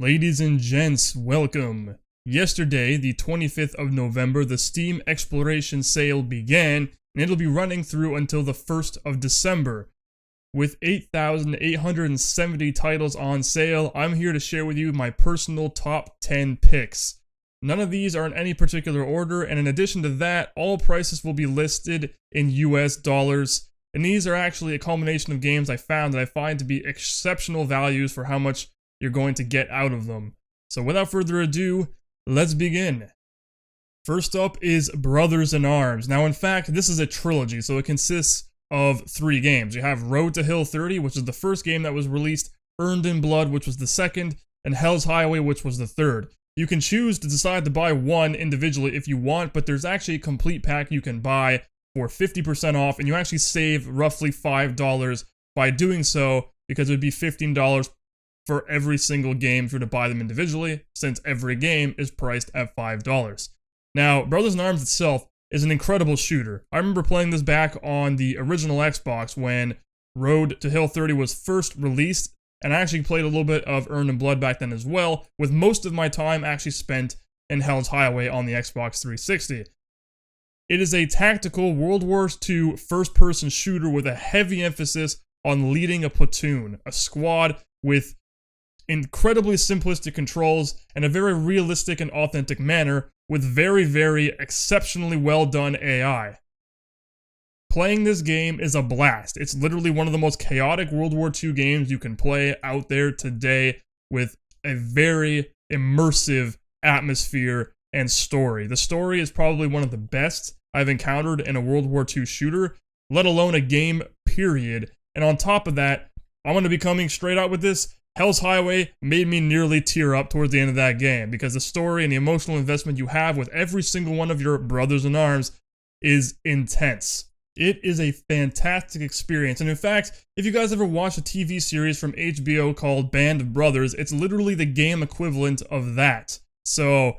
Ladies and gents, welcome. Yesterday, the 25th of November, the Steam Exploration Sale began, and it'll be running through until the 1st of December. With 8,870 titles on sale, I'm here to share with you my personal top 10 picks. None of these are in any particular order, and in addition to that, all prices will be listed in US dollars. And these are actually a culmination of games I found that I find to be exceptional values for how much you're going to get out of them. So without further ado, let's begin. First up is Brothers in Arms. Now in fact, this is a trilogy, so it consists of 3 games. You have Road to Hill 30, which is the first game that was released, Earned in Blood, which was the second, and Hell's Highway, which was the third. You can choose to decide to buy one individually if you want, but there's actually a complete pack you can buy for 50% off, and you actually save roughly $5 by doing so, because it would be $15 for every single game if you were to buy them individually, since every game is priced at $5. Now, Brothers in Arms itself is an incredible shooter. I remember playing this back on the original Xbox when Road to Hill 30 was first released, and I actually played a little bit of Earned in Blood back then as well, with most of my time actually spent in Hell's Highway on the Xbox 360. It is a tactical World War II first-person shooter with a heavy emphasis on leading a platoon, a squad with incredibly simplistic controls and a very realistic and authentic manner with very, very exceptionally well done AI. Playing this game is a blast. It's literally one of the most chaotic World War II games you can play out there today, with a very immersive atmosphere and story. The story is probably one of the best I've encountered in a World War II shooter, let alone a game, period. And on top of that, I'm going to be coming straight out with this. Hell's Highway made me nearly tear up towards the end of that game, because the story and the emotional investment you have with every single one of your brothers in arms is intense. It is a fantastic experience, and in fact, if you guys ever watched a TV series from HBO called Band of Brothers, it's literally the game equivalent of that. So,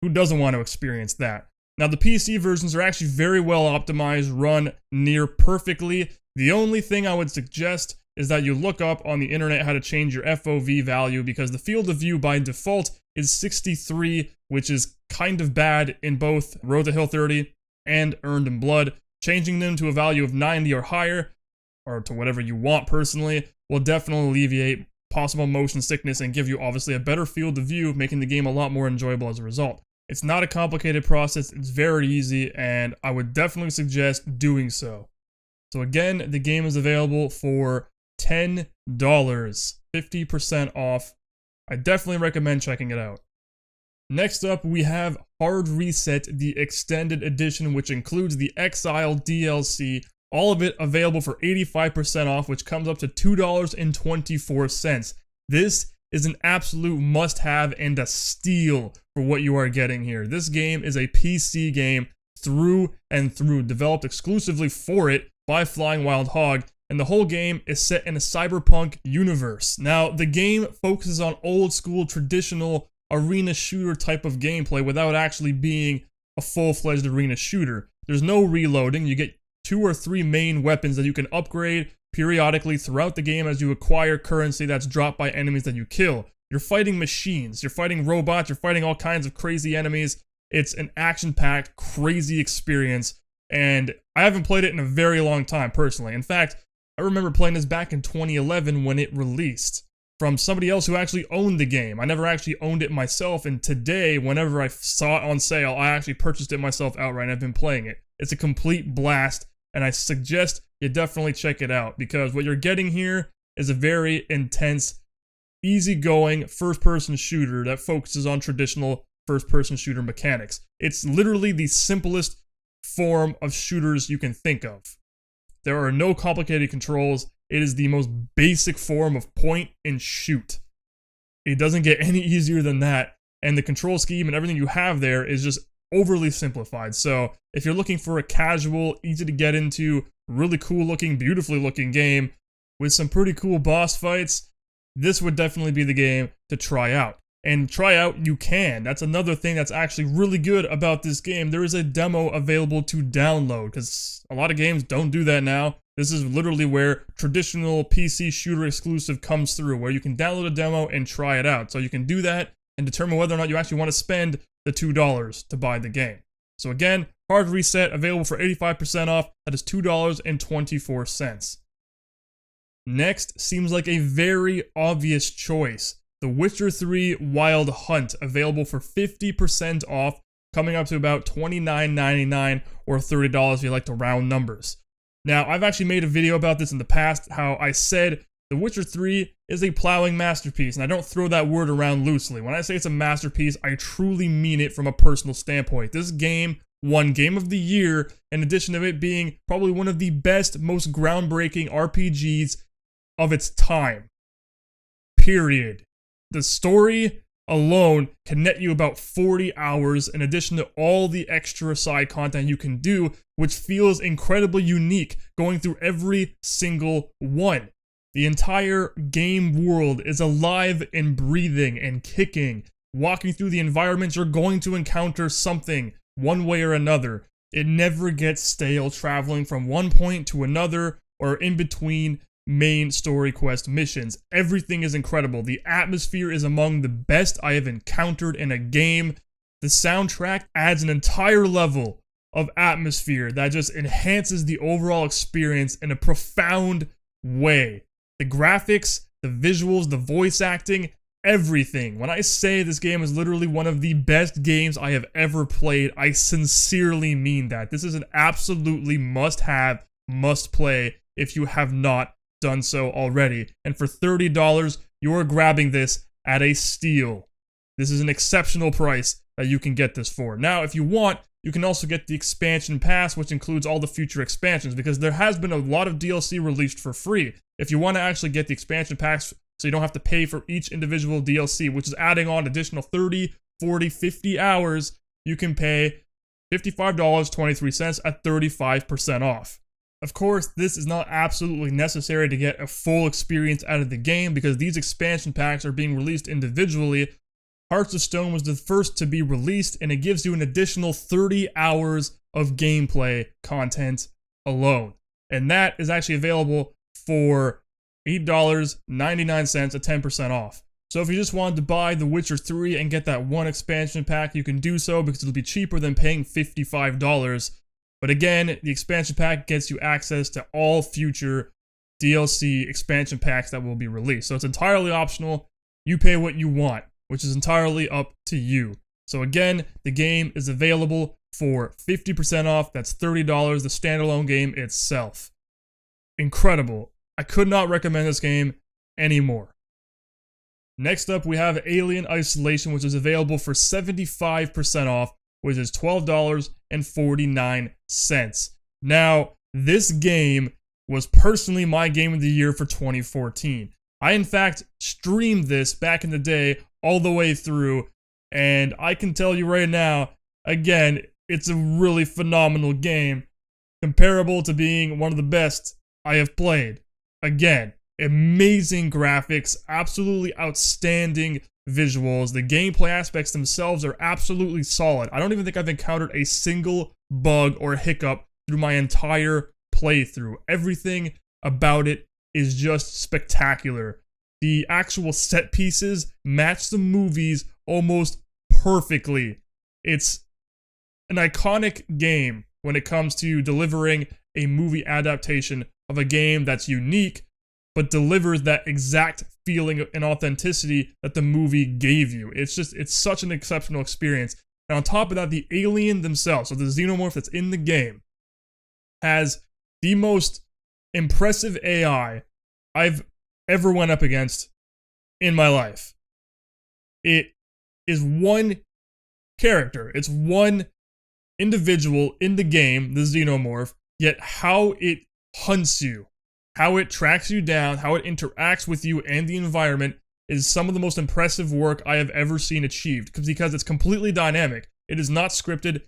who doesn't want to experience that? Now, the PC versions are actually very well optimized, run near perfectly. The only thing I would suggest is that you look up on the internet how to change your FOV value, because the field of view by default is 63, which is kind of bad in both Road to Hill 30 and Earned in Blood. Changing them to a value of 90 or higher, or to whatever you want personally, will definitely alleviate possible motion sickness and give you obviously a better field of view, making the game a lot more enjoyable as a result. It's not a complicated process, it's very easy, and I would definitely suggest doing so. So again, the game is available for $10, 50% off. I definitely recommend checking it out. Next up, we have Hard Reset, the Extended Edition, which includes the Exile DLC, all of it available for 85% off, which comes up to $2.24. This is an absolute must-have and a steal for what you are getting here. This game is a PC game through and through, developed exclusively for it by Flying Wild Hog, and the whole game is set in a cyberpunk universe. Now, the game focuses on old-school, traditional arena shooter type of gameplay without actually being a full-fledged arena shooter. There's no reloading. You get 2 or 3 main weapons that you can upgrade periodically throughout the game as you acquire currency that's dropped by enemies that you kill. You're fighting machines, you're fighting robots, you're fighting all kinds of crazy enemies. It's an action-packed, crazy experience, and I haven't played it in a very long time personally. In fact, I remember playing this back in 2011 when it released, from somebody else who actually owned the game. I never actually owned it myself, and today, whenever I saw it on sale, I actually purchased it myself outright, and I've been playing it. It's a complete blast, and I suggest you definitely check it out, because what you're getting here is a very intense, easygoing first-person shooter that focuses on traditional first-person shooter mechanics. It's literally the simplest form of shooters you can think of. There are no complicated controls. It is the most basic form of point and shoot. It doesn't get any easier than that, and the control scheme and everything you have there is just overly simplified. So if you're looking for a casual, easy to get into, really cool looking, beautifully looking game with some pretty cool boss fights, this would definitely be the game to try out. And try out you can. That's another thing that's actually really good about this game. There is a demo available to download, because a lot of games don't do that now. This is literally where traditional PC shooter exclusive comes through, where you can download a demo and try it out. So you can do that and determine whether or not you actually want to spend the $2 to buy the game. So again, hard reset, available for 85% off. That is $2.24. Next, seems like a very obvious choice. The Witcher 3 Wild Hunt, available for 50% off, coming up to about $29.99 or $30 if you like to round numbers. Now, I've actually made a video about this in the past, how I said The Witcher 3 is a plowing masterpiece, and I don't throw that word around loosely. When I say it's a masterpiece, I truly mean it from a personal standpoint. This game won Game of the Year, in addition to it being probably one of the best, most groundbreaking RPGs of its time. Period. The story alone can net you about 40 hours in addition to all the extra side content you can do, which feels incredibly unique going through every single one. The entire game world is alive and breathing and kicking. Walking through the environments, you're going to encounter something one way or another. It never gets stale traveling from one point to another or in between main story quest missions. Everything is incredible. The atmosphere is among the best I have encountered in a game. The soundtrack adds an entire level of atmosphere that just enhances the overall experience in a profound way. The graphics, the visuals, the voice acting, everything. When I say this game is literally one of the best games I have ever played, I sincerely mean that. This is an absolutely must-have, must-play if you have not done so already. And for $30, you're grabbing this at a steal. This is an exceptional price that you can get this for. Now, if you want, you can also get the expansion pass, which includes all the future expansions, because there has been a lot of DLC released for free. If you want to actually get the expansion pass so you don't have to pay for each individual DLC, which is adding on additional 30, 40, 50 hours, you can pay $55.23 at 35% off. Of course, this is not absolutely necessary to get a full experience out of the game because these expansion packs are being released individually. Hearts of Stone was the first to be released, and it gives you an additional 30 hours of gameplay content alone. And that is actually available for $8.99 at 10% off. So if you just wanted to buy The Witcher 3 and get that one expansion pack, you can do so because it'll be cheaper than paying $55. But again, the expansion pack gets you access to all future DLC expansion packs that will be released. So it's entirely optional. You pay what you want, which is entirely up to you. So again, the game is available for 50% off. That's $30, the standalone game itself. Incredible. I could not recommend this game anymore. Next up, we have Alien Isolation, which is available for 75% off, which is $12.49. Now, this game was personally my game of the year for 2014. I, in fact, streamed this back in the day all the way through, and I can tell you right now, again, it's a really phenomenal game, comparable to being one of the best I have played. Again, amazing graphics, absolutely outstanding visuals. The gameplay aspects themselves are absolutely solid. I don't even think I've encountered a single bug or hiccup through my entire playthrough. Everything about it is just spectacular. The actual set pieces match the movies almost perfectly. It's an iconic game when it comes to delivering a movie adaptation of a game that's unique, but delivers that exact feeling and authenticity that the movie gave you. It's such an exceptional experience. And on top of that, the alien themselves, so the xenomorph that's in the game, has the most impressive AI I've ever went up against in my life. It is one character. It's one individual in the game, the xenomorph, yet how it hunts you, how it tracks you down, how it interacts with you and the environment is some of the most impressive work I have ever seen achieved because it's completely dynamic. It is not scripted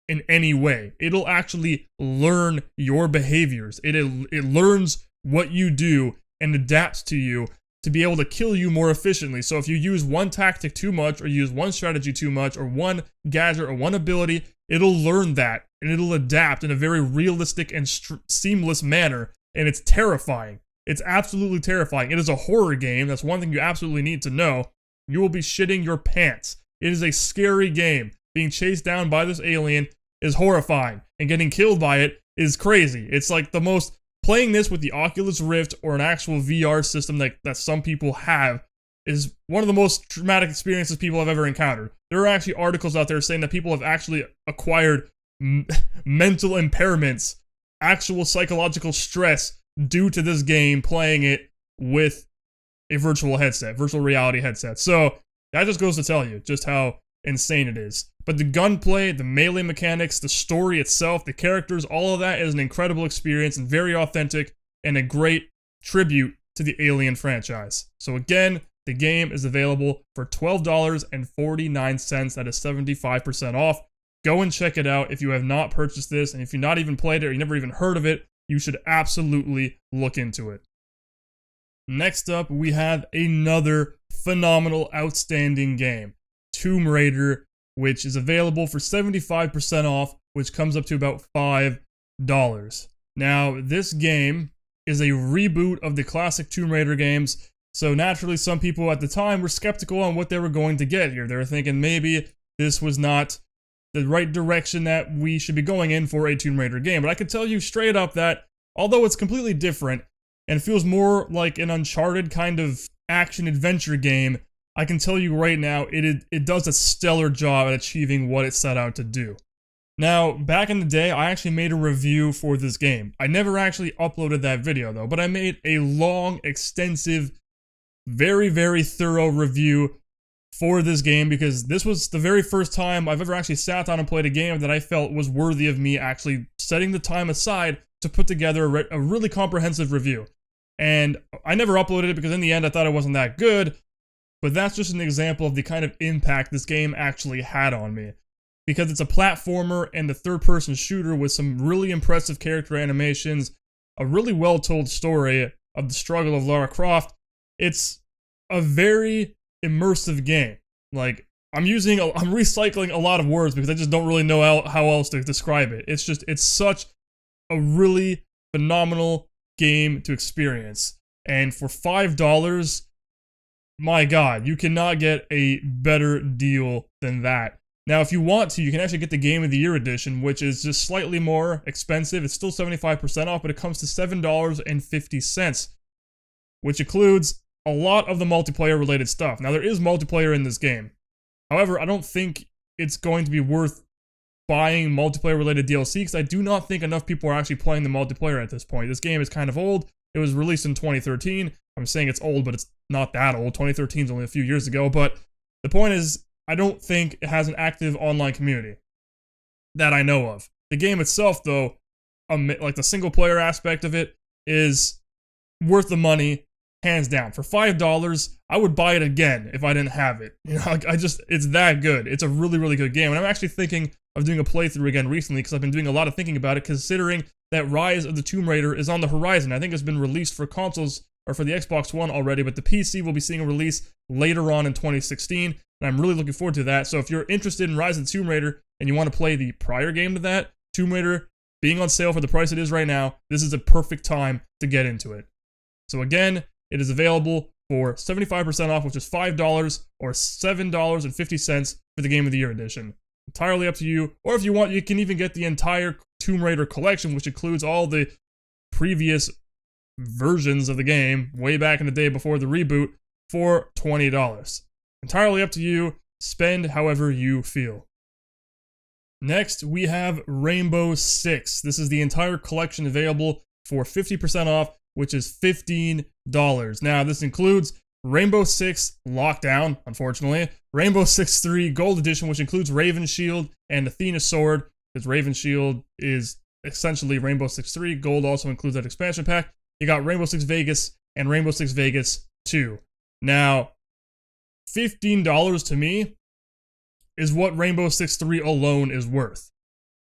in any way. It'll actually learn your behaviors. It learns what you do and adapts to you to be able to kill you more efficiently. So if you use one tactic too much or use one strategy too much or one gadget or one ability, it'll learn that and it'll adapt in a very realistic and seamless manner and it's terrifying. It's absolutely terrifying. It is a horror game. That's one thing you absolutely need to know. You will be shitting your pants. It is a scary game. Being chased down by this alien is horrifying, and getting killed by it is crazy. It's like the most... Playing this with the Oculus Rift or an actual VR system that some people have is one of the most traumatic experiences people have ever encountered. There are actually articles out there saying that people have actually acquired mental impairments, actual psychological stress due to this game, playing it with a virtual reality headset. So that just goes to tell you just how insane it is. But the gunplay, the melee mechanics, the story itself, the characters, all of that is an incredible experience and very authentic and a great tribute to the Alien franchise. So again, the game is available for $12.49. That is 75% off. Go and check it out if you have not purchased this, and if you've not even played it or you never even heard of it, you should absolutely look into it. Next up, we have another phenomenal, outstanding game, Tomb Raider, which is available for 75% off, which comes up to about $5. Now, this game is a reboot of the classic Tomb Raider games, so naturally some people at the time were skeptical on what they were going to get here. They were thinking maybe this was not the right direction that we should be going in for a Tomb Raider game. But I can tell you straight up that, although it's completely different and feels more like an Uncharted kind of action-adventure game, I can tell you right now, it does a stellar job at achieving what it set out to do. Now, back in the day, I actually made a review for this game. I never actually uploaded that video though, but I made a long, extensive, very, very thorough review for this game because this was the very first time I've ever actually sat down and played a game that I felt was worthy of me actually setting the time aside to put together a really comprehensive review. And I never uploaded it because in the end I thought it wasn't that good. But that's just an example of the kind of impact this game actually had on me. Because it's a platformer and a third-person shooter with some really impressive character animations, a really well-told story of the struggle of Lara Croft. It's a very immersive game. Like, I'm recycling a lot of words because I just don't really know how else to describe it. It's such a really phenomenal game to experience. And for $5, my God, you cannot get a better deal than that. Now, if you want to, you can actually get the Game of the Year edition, which is just slightly more expensive. It's still 75% off, but it comes to $7.50, which includes a lot of the multiplayer-related stuff. Now, there is multiplayer in this game. However, I don't think it's going to be worth buying multiplayer-related DLC, because I do not think enough people are actually playing the multiplayer at this point. This game is kind of old. It was released in 2013. I'm saying it's old, but it's not that old. 2013 is only a few years ago, but the point is, I don't think it has an active online community that I know of. The game itself, though, like the single-player aspect of it, is worth the money, hands down. For $5, I would buy it again if I didn't have it. You know, it's that good. It's a really, really good game, and I'm actually thinking of doing a playthrough again recently because I've been doing a lot of thinking about it, considering that Rise of the Tomb Raider is on the horizon. I think it's been released for consoles or for the Xbox One already, but the PC will be seeing a release later on in 2016, and I'm really looking forward to that. So if you're interested in Rise of the Tomb Raider and you want to play the prior game to that, Tomb Raider being on sale for the price it is right now, this is a perfect time to get into it. So again, it is available for 75% off, which is $5 or $7.50 for the Game of the Year edition. Entirely up to you, or if you want, you can even get the entire Tomb Raider collection, which includes all the previous versions of the game way back in the day before the reboot, for $20. Entirely up to you. Spend however you feel. Next, we have Rainbow Six. This is the entire collection available for 50% off, which is $15. Now, this includes Rainbow Six Lockdown, unfortunately, Rainbow Six 3 Gold Edition, which includes Raven Shield and Athena Sword, because Raven Shield is essentially Rainbow Six 3. Gold also includes that expansion pack. You got Rainbow Six Vegas and Rainbow Six Vegas 2. Now, $15 to me is what Rainbow Six 3 alone is worth.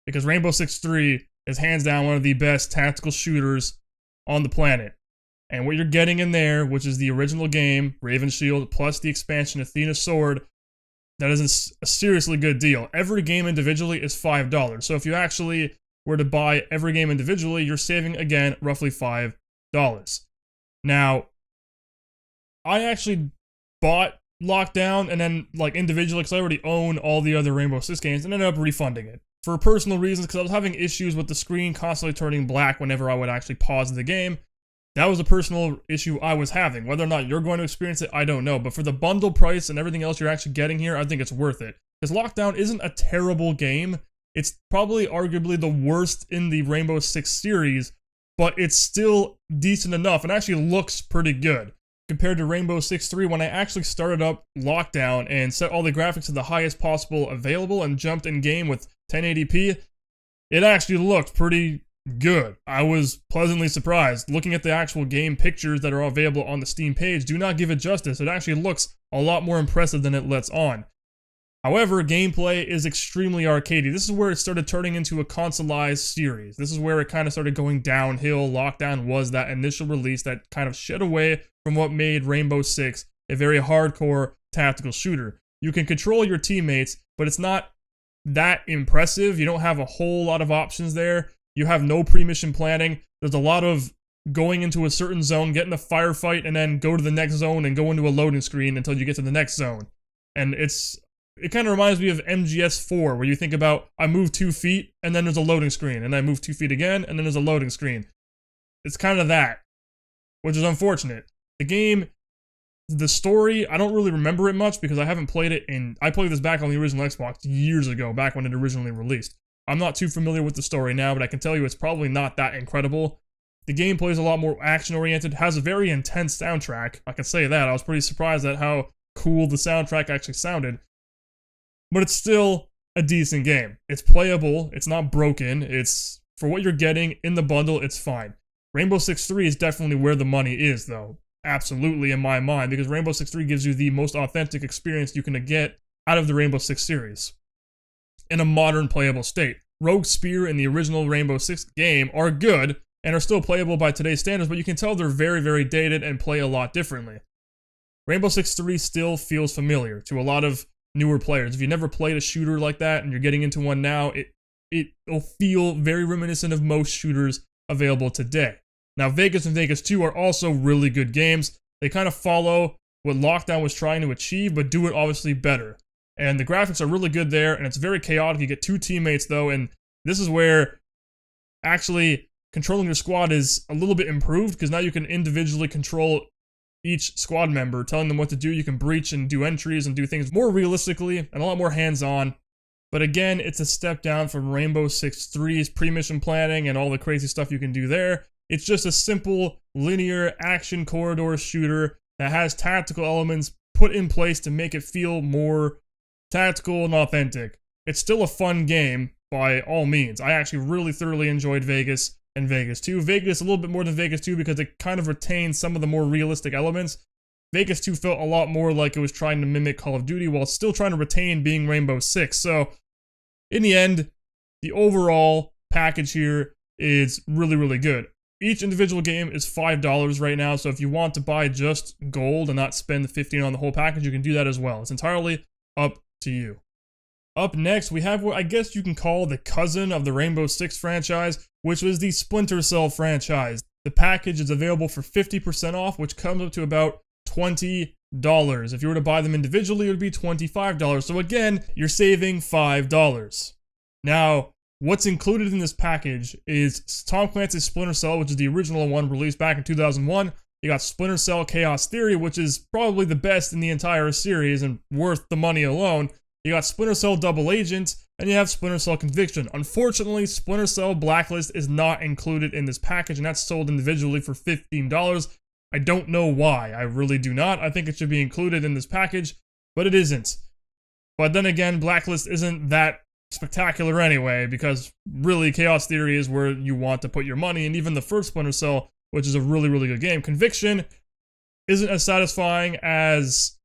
Because Rainbow Six 3 is hands down one of the best tactical shooters on the planet. And what you're getting in there, which is the original game, Raven Shield, plus the expansion Athena Sword, that is a seriously good deal. Every game individually is $5. So if you actually were to buy every game individually, you're saving, again, roughly $5. Now, I actually bought Lockdown and then, like, individually, because I already own all the other Rainbow Six games, and ended up refunding it. For personal reasons, because I was having issues with the screen constantly turning black whenever I would actually pause the game. That was a personal issue I was having. Whether or not you're going to experience it, I don't know. But for the bundle price and everything else you're actually getting here, I think it's worth it. Because Lockdown isn't a terrible game. It's probably arguably the worst in the Rainbow Six series, but it's still decent enough and actually looks pretty good. Compared to Rainbow Six 3, when I actually started up Lockdown and set all the graphics to the highest possible available and jumped in game with 1080p, it actually looked pretty good. I was pleasantly surprised. Looking at the actual game pictures that are available on the Steam page do not give it justice. It actually looks a lot more impressive than it lets on. However, gameplay is extremely arcadey. This is where it started turning into a consoleized series. This is where it kind of started going downhill. Lockdown was that initial release that kind of shed away from what made Rainbow Six a very hardcore tactical shooter. You can control your teammates, but it's not that impressive. You don't have a whole lot of options there. You have no pre-mission planning. There's a lot of going into a certain zone, get in a firefight, and then go to the next zone and go into a loading screen until you get to the next zone. And it kind of reminds me of MGS4, where you think about, I move 2 feet, and then there's a loading screen, and I move 2 feet again, and then there's a loading screen. It's kind of that, which is unfortunate. The game, the story, I don't really remember it much because I haven't played it I played this back on the original Xbox years ago, back when it originally released. I'm not too familiar with the story now, but I can tell you it's probably not that incredible. The gameplay is a lot more action-oriented, has a very intense soundtrack. I can say that. I was pretty surprised at how cool the soundtrack actually sounded. But it's still a decent game. It's playable, it's not broken, it's, for what you're getting in the bundle, it's fine. Rainbow Six 3 is definitely where the money is, though. Absolutely, in my mind, because Rainbow Six 3 gives you the most authentic experience you can get out of the Rainbow Six series in a modern playable state. Rogue Spear and the original Rainbow Six game are good and are still playable by today's standards, but you can tell they're very, very dated and play a lot differently. Rainbow Six 3 still feels familiar to a lot of newer players. If you never played a shooter like that and you're getting into one now, it'll feel very reminiscent of most shooters available today. Now, Vegas and Vegas 2 are also really good games. They kind of follow what Lockdown was trying to achieve, but do it obviously better. And the graphics are really good there, and it's very chaotic. You get 2 teammates, though, and this is where actually controlling your squad is a little bit improved, because now you can individually control each squad member, telling them what to do. You can breach and do entries and do things more realistically and a lot more hands-on. But again, it's a step down from Rainbow Six 3's pre-mission planning and all the crazy stuff you can do there. It's just a simple, linear action corridor shooter that has tactical elements put in place to make it feel more tactical and authentic. It's still a fun game by all means. I actually really thoroughly enjoyed Vegas and Vegas 2. Vegas a little bit more than Vegas 2 because it kind of retains some of the more realistic elements. Vegas 2 felt a lot more like it was trying to mimic Call of Duty while still trying to retain being Rainbow Six. So, in the end, the overall package here is really, really good. Each individual game is $5 right now, so if you want to buy just gold and not spend the $15 on the whole package, you can do that as well. It's entirely up to you. Up next, we have what I guess you can call the cousin of the Rainbow Six franchise, which was the Splinter Cell franchise. The package is available for 50% off, which comes up to about $20. If you were to buy them individually, it would be $25. So again, you're saving $5. Now, what's included in this package is Tom Clancy's Splinter Cell, which is the original one released back in 2001. You got Splinter Cell Chaos Theory, which is probably the best in the entire series and worth the money alone. You got Splinter Cell Double Agent, and you have Splinter Cell Conviction. Unfortunately, Splinter Cell Blacklist is not included in this package, and that's sold individually for $15. I don't know why. I really do not. I think it should be included in this package, but it isn't. But then again, Blacklist isn't that spectacular anyway, because really Chaos Theory is where you want to put your money, and even the first Splinter Cell, which is a really, really good game. Conviction isn't as satisfying as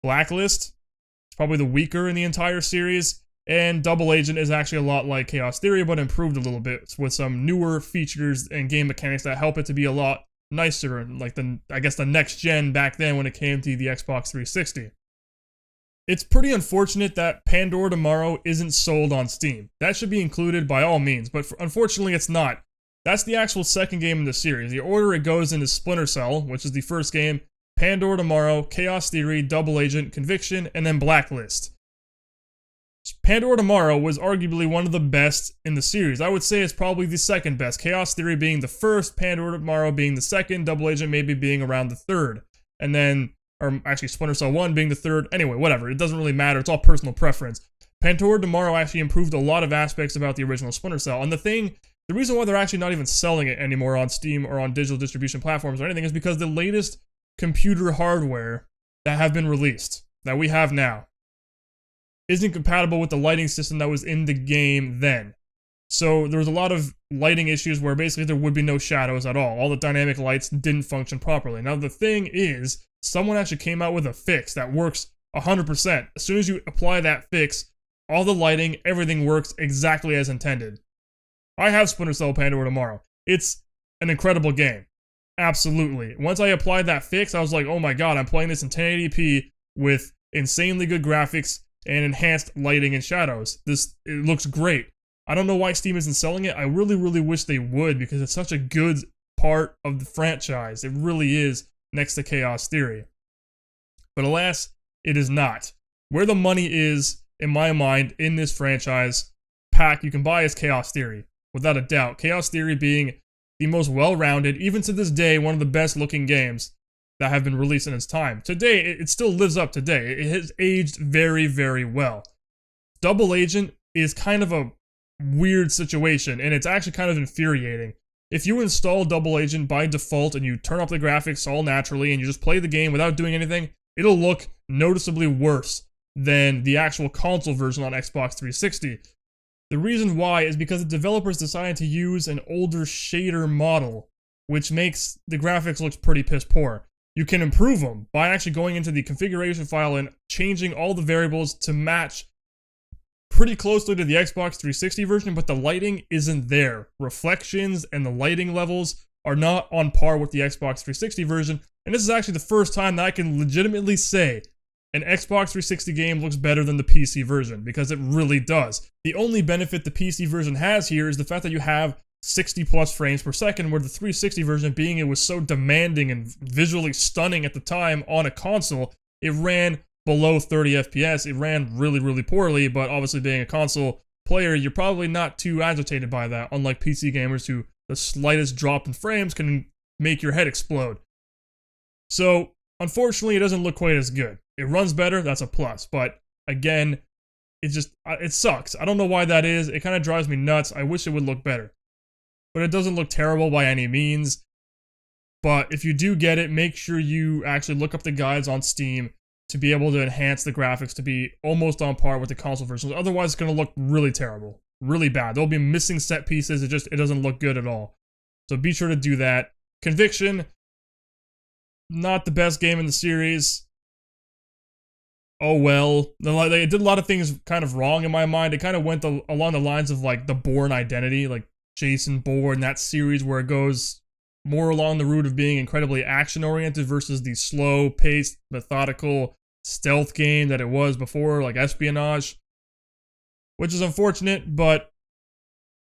Blacklist. It's probably the weaker in the entire series, and Double Agent is actually a lot like Chaos Theory, but improved a little bit with some newer features and game mechanics that help it to be a lot nicer, like the next gen back then when it came to the Xbox 360. It's pretty unfortunate that Pandora Tomorrow isn't sold on Steam. That should be included by all means, but unfortunately it's not. That's the actual second game in the series. The order it goes in is Splinter Cell, which is the first game, Pandora Tomorrow, Chaos Theory, Double Agent, Conviction, and then Blacklist. Pandora Tomorrow was arguably one of the best in the series. I would say it's probably the second best. Chaos Theory being the first, Pandora Tomorrow being the second, Double Agent maybe being around the third. And then, or actually Splinter Cell 1 being the third. Anyway, whatever. It doesn't really matter. It's all personal preference. Pandora Tomorrow actually improved a lot of aspects about the original Splinter Cell. And the reason why they're actually not even selling it anymore on Steam or on digital distribution platforms or anything is because the latest computer hardware that have been released, that we have now, isn't compatible with the lighting system that was in the game then. So there was a lot of lighting issues where basically there would be no shadows at all. All the dynamic lights didn't function properly. Now the thing is, someone actually came out with a fix that works 100%. As soon as you apply that fix, all the lighting, everything works exactly as intended. I have Splinter Cell Pandora Tomorrow. It's an incredible game. Absolutely. Once I applied that fix, I was like, oh my god, I'm playing this in 1080p with insanely good graphics and enhanced lighting and shadows. It looks great. I don't know why Steam isn't selling it. I really, really wish they would because it's such a good part of the franchise. It really is next to Chaos Theory. But alas, it is not. Where the money is, in my mind, in this franchise pack you can buy is Chaos Theory. Without a doubt. Chaos Theory being the most well-rounded, even to this day, one of the best-looking games that have been released in its time. Today, it still lives up today. It has aged very, very well. Double Agent is kind of a weird situation, and it's actually kind of infuriating. If you install Double Agent by default and you turn off the graphics all naturally and you just play the game without doing anything, it'll look noticeably worse than the actual console version on Xbox 360. The reason why is because the developers decided to use an older shader model, which makes the graphics look pretty piss poor. You can improve them by actually going into the configuration file and changing all the variables to match pretty closely to the Xbox 360 version, but the lighting isn't there. Reflections and the lighting levels are not on par with the Xbox 360 version, and this is actually the first time that I can legitimately say an Xbox 360 game looks better than the PC version, because it really does. The only benefit the PC version has here is the fact that you have 60 plus frames per second, where the 360 version, being it was so demanding and visually stunning at the time on a console, it ran below 30 FPS. It ran really, really poorly, but obviously being a console player, you're probably not too agitated by that, unlike PC gamers who the slightest drop in frames can make your head explode. So, unfortunately, it doesn't look quite as good. It runs better, that's a plus, but again, it sucks. I don't know why that is. It kind of drives me nuts. I wish it would look better. But it doesn't look terrible by any means. But if you do get it, make sure you actually look up the guides on Steam to be able to enhance the graphics to be almost on par with the console versions. Otherwise, it's going to look really terrible. Really bad. There'll be missing set pieces. It doesn't look good at all. So be sure to do that. Conviction, not the best game in the series. Oh well. They did a lot of things kind of wrong in my mind. It kind of went along the lines of like the Bourne Identity, like Jason Bourne, that series where it goes more along the route of being incredibly action-oriented versus the slow-paced, methodical stealth game that it was before, like espionage. Which is unfortunate, but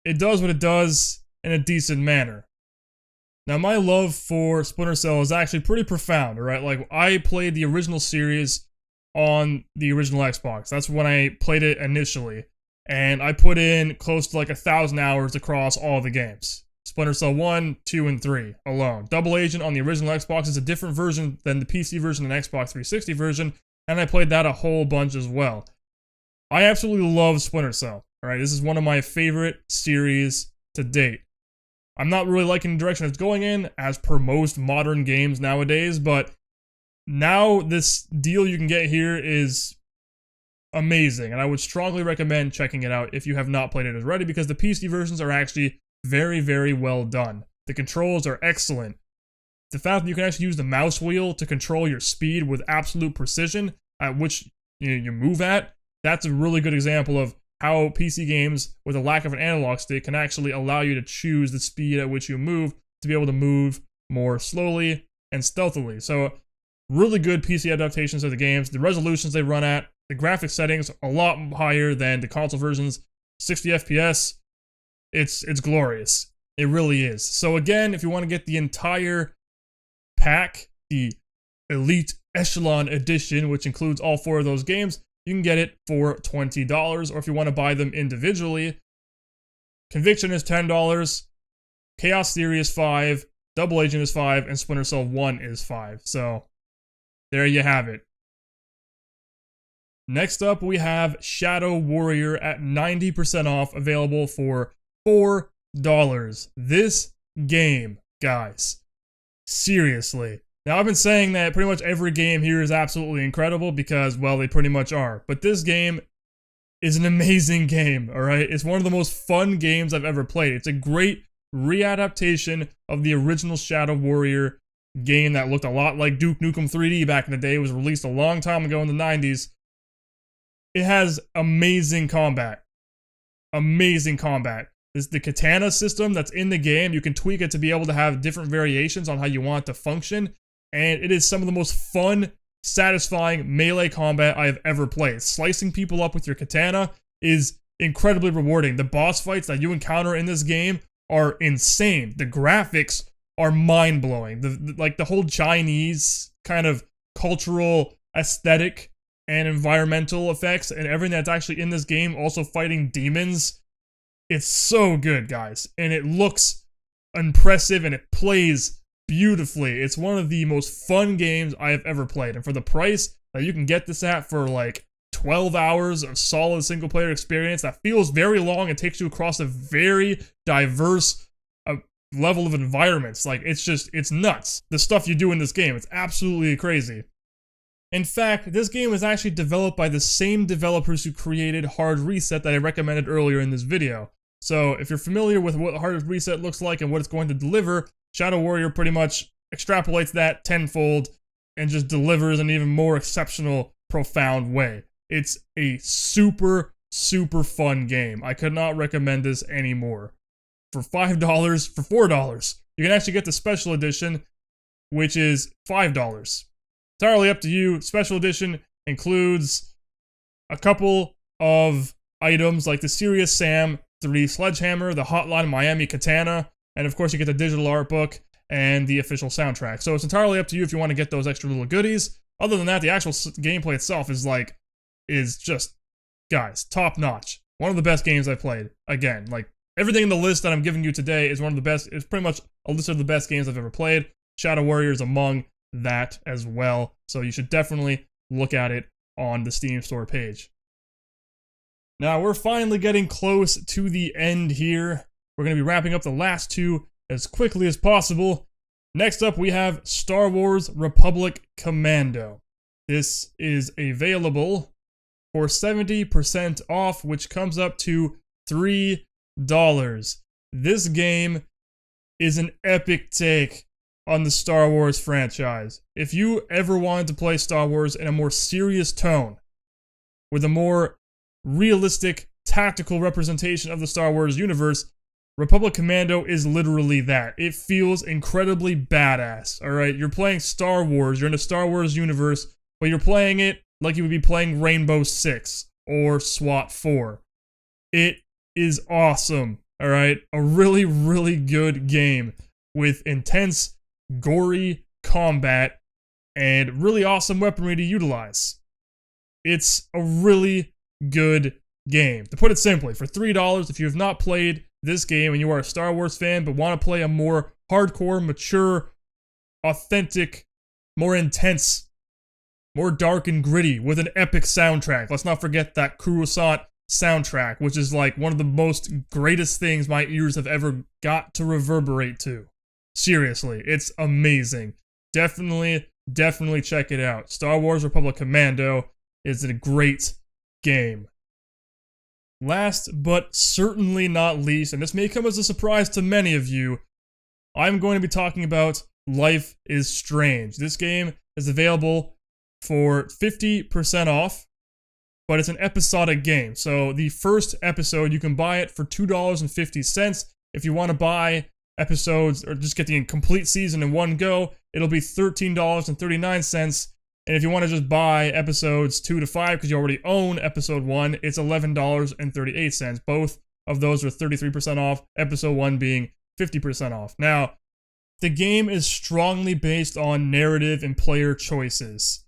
it does what it does in a decent manner. Now, my love for Splinter Cell is actually pretty profound, alright? Like, I played the original series on the original Xbox. That's when I played it initially. And I put in close to like 1,000 hours across all the games. Splinter Cell 1, 2, and 3 alone. Double Agent on the original Xbox is a different version than the PC version and Xbox 360 version, and I played that a whole bunch as well. I absolutely love Splinter Cell. Alright, this is one of my favorite series to date. I'm not really liking the direction it's going in, as per most modern games nowadays, but now this deal you can get here is amazing, and I would strongly recommend checking it out if you have not played it already, because the PC versions are actually very, very well done. The controls are excellent. The fact that you can actually use the mouse wheel to control your speed with absolute precision at which you move at, that's a really good example of how PC games with a lack of an analog stick can actually allow you to choose the speed at which you move to be able to move more slowly and stealthily. So, really good PC adaptations of the games. The resolutions they run at, The graphics settings a lot higher than the console versions. 60 FPS. It's glorious. It really is. So again, if you want to get the entire pack, the Elite Echelon Edition, which includes all 4 of those games, you can get it for $20. Or if you want to buy them individually, Conviction is $10, Chaos Theory is $5, Double Agent is $5, and Splinter Cell 1 is $5. So there you have it. Next up, we have Shadow Warrior at 90% off, available for $4. This game, guys, seriously. Now, I've been saying that pretty much every game here is absolutely incredible because, well, they pretty much are. But this game is an amazing game, alright? It's one of the most fun games I've ever played. It's a great readaptation of the original Shadow Warrior game that looked a lot like Duke Nukem 3D back in the day. It was released a long time ago in the 90s. It has amazing combat. Amazing combat. The katana system that's in the game, you can tweak it to be able to have different variations on how you want it to function. And it is some of the most fun, satisfying melee combat I have ever played. Slicing people up with your katana is incredibly rewarding. The boss fights that you encounter in this game are insane. The graphics are mind-blowing. The whole Chinese kind of cultural aesthetic and environmental effects and everything that's actually in this game, also fighting demons. It's so good, guys. And it looks impressive and it plays beautifully. It's one of the most fun games I have ever played. And for the price that you can get this at, for like 12 hours of solid single player experience that feels very long and takes you across a very diverse level of environments. Like, it's nuts. The stuff you do in this game, it's absolutely crazy. In fact, this game was actually developed by the same developers who created Hard Reset that I recommended earlier in this video. So if you're familiar with what Hard Reset looks like and what it's going to deliver, Shadow Warrior pretty much extrapolates that tenfold and just delivers an even more exceptional, profound way. It's a super, super fun game. I could not recommend this anymore. For $5, for $4, you can actually get the Special Edition, which is $5. Entirely up to you. Special Edition includes a couple of items like the Serious Sam 3D Sledgehammer, the Hotline Miami Katana, and of course you get the digital art book and the official soundtrack. So it's entirely up to you if you want to get those extra little goodies. Other than that, the actual gameplay itself is just, guys, top notch. One of the best games I've played. Again, like, everything in the list that I'm giving you today is one of the best. It's pretty much a list of the best games I've ever played. Shadow Warrior is among that as well. So you should definitely look at it on the Steam store page. Now, we're finally getting close to the end here. We're going to be wrapping up the last 2 as quickly as possible. Next up, we have Star Wars Republic Commando. This is available for 70% off, which comes up to $3. This game is an epic take on the Star Wars franchise. If you ever wanted to play Star Wars in a more serious tone, with a more realistic, tactical representation of the Star Wars universe, Republic Commando is literally that. It feels incredibly badass, alright? You're playing Star Wars, you're in a Star Wars universe, but you're playing it like you would be playing Rainbow Six or SWAT 4. It is awesome, alright? A really, really good game with intense, gory combat and really awesome weaponry to utilize. It's a really good game. To put it simply, for $3, if you have not played this game and you are a Star Wars fan but want to play a more hardcore, mature, authentic, more intense, more dark and gritty with an epic soundtrack. Let's not forget that Coruscant soundtrack, which is like one of the most greatest things my ears have ever got to reverberate to. Seriously, it's amazing. Definitely check it out. Star Wars Republic Commando is a great game. Last but certainly not least, and this may come as a surprise to many of you, I'm going to be talking about Life is Strange. This game is available for 50% off, but it's an episodic game. So the first episode, you can buy it for $2.50. If you want to buy episodes or just get the complete season in one go, it'll be $13.39. And if you want to just buy episodes 2 to 5 because you already own episode 1, it's $11.38. Both of those are 33% off, episode 1 being 50% off. Now, the game is strongly based on narrative and player choices.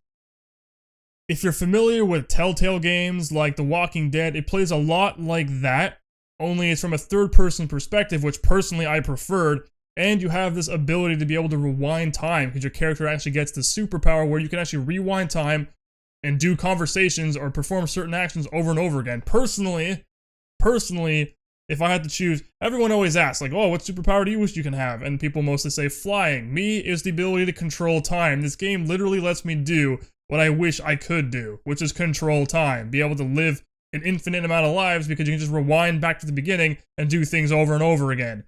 If you're familiar with Telltale games like The Walking Dead, it plays a lot like that, only it's from a third-person perspective, which personally I preferred, and you have this ability to be able to rewind time because your character actually gets the superpower where you can actually rewind time and do conversations or perform certain actions over and over again. Personally, if I had to choose, everyone always asks, like, oh, what superpower do you wish you can have? And people mostly say flying. Me is the ability to control time. This game literally lets me do what I wish I could do, which is control time. Be able to live an infinite amount of lives because you can just rewind back to the beginning and do things over and over again.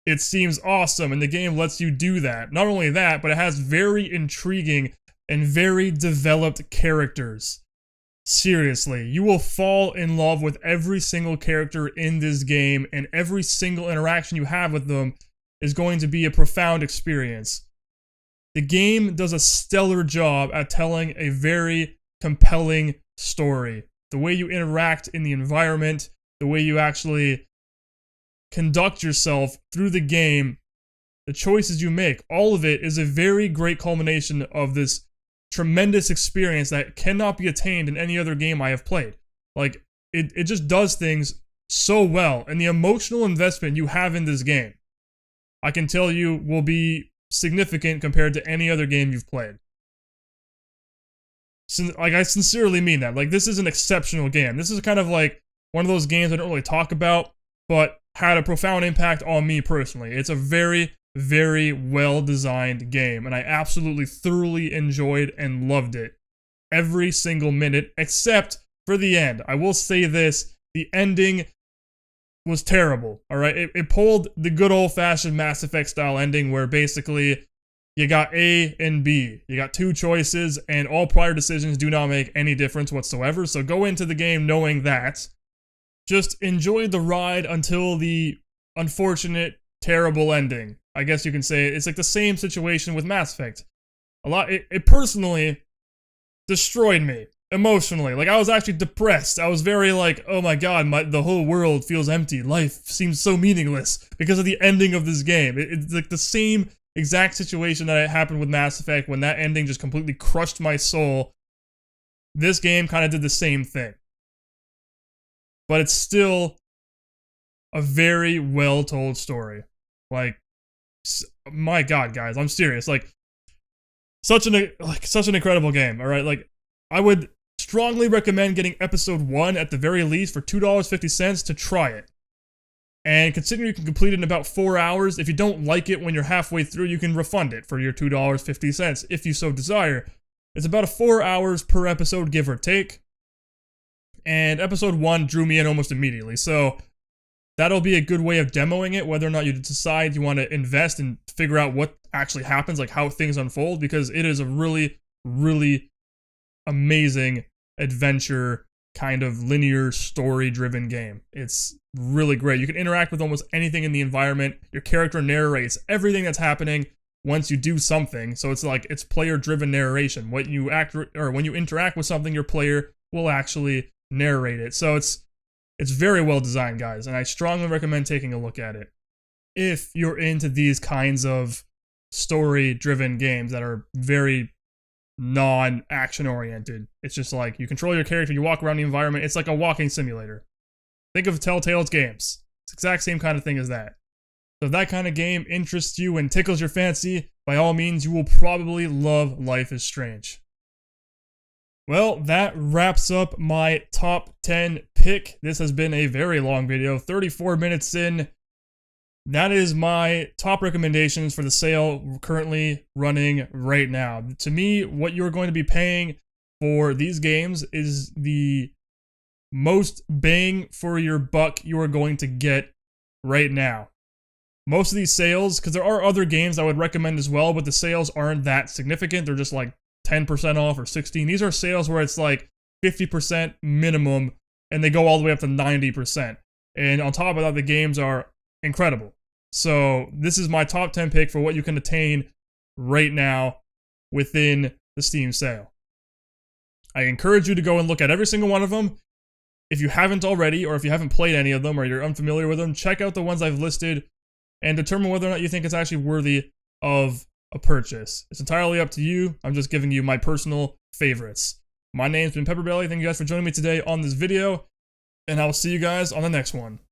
It seems awesome, and the game lets you do that. Not only that, but it has very intriguing and very developed characters. Seriously, you will fall in love with every single character in this game, and every single interaction you have with them is going to be a profound experience. The game does a stellar job at telling a very compelling story. The way you interact in the environment, the way you actually conduct yourself through the game, the choices you make, all of it is a very great culmination of this tremendous experience that cannot be attained in any other game I have played. Like, it just does things so well, and the emotional investment you have in this game, I can tell you, will be significant compared to any other game you've played. Like, I sincerely mean that. Like, this is an exceptional game. This is kind of like one of those games I don't really talk about, but had a profound impact on me personally. It's a very, very well-designed game, and I absolutely thoroughly enjoyed and loved it. Every single minute, except for the end. I will say this, the ending was terrible, alright? It pulled the good old-fashioned Mass Effect style ending where basically you got A and B. You got two choices, and all prior decisions do not make any difference whatsoever, so go into the game knowing that. Just enjoy the ride until the unfortunate, terrible ending. I guess you can say it's like the same situation with Mass Effect. It personally destroyed me emotionally. Like, I was actually depressed. I was very like, oh my god, the whole world feels empty. Life seems so meaningless because of the ending of this game. It's like the same exact situation that happened with Mass Effect when that ending just completely crushed my soul. This game kind of did the same thing. But it's still a very well-told story. Like, my god, guys, I'm serious. Like, such an incredible game, alright? Like, I would strongly recommend getting episode 1 at the very least for $2.50 to try it. And considering you can complete it in about 4 hours, if you don't like it when you're halfway through, you can refund it for your $2.50 if you so desire. It's about 4 hours per episode, give or take. And episode 1 drew me in almost immediately, so that'll be a good way of demoing it, whether or not you decide you want to invest and figure out what actually happens, like how things unfold, because it is a really, really amazing adventure, kind of linear, story-driven game. It's really great. You can interact with almost anything in the environment. Your character narrates everything that's happening once you do something, so it's like, it's player-driven narration. When you interact with something, your player will actually narrate it. So it's very well designed, guys, and I strongly recommend taking a look at it if you're into these kinds of story-driven games that are very non-action oriented. It's just like, you control your character, you walk around the environment, it's like a walking simulator. Think of Telltale's games. It's the exact same kind of thing as that. So if that kind of game interests you and tickles your fancy, by all means, you will probably love Life is Strange. Well, that wraps up my top 10 pick. This has been a very long video, 34 minutes in. That is my top recommendations for the sale currently running right now. To me, what you're going to be paying for these games is the most bang for your buck you are going to get right now. Most of these sales, because there are other games I would recommend as well, but the sales aren't that significant. They're just like 10% off or 16%. These are sales where it's like 50% minimum, and they go all the way up to 90%. And on top of that, the games are incredible. So this is my top 10 pick for what you can attain right now within the Steam sale. I encourage you to go and look at every single one of them. If you haven't already, or if you haven't played any of them, or you're unfamiliar with them, check out the ones I've listed and determine whether or not you think it's actually worthy of a purchase. It's entirely up to you. I'm just giving you my personal favorites. My name's been PepperBelly. Thank you guys for joining me today on this video, and I will see you guys on the next one.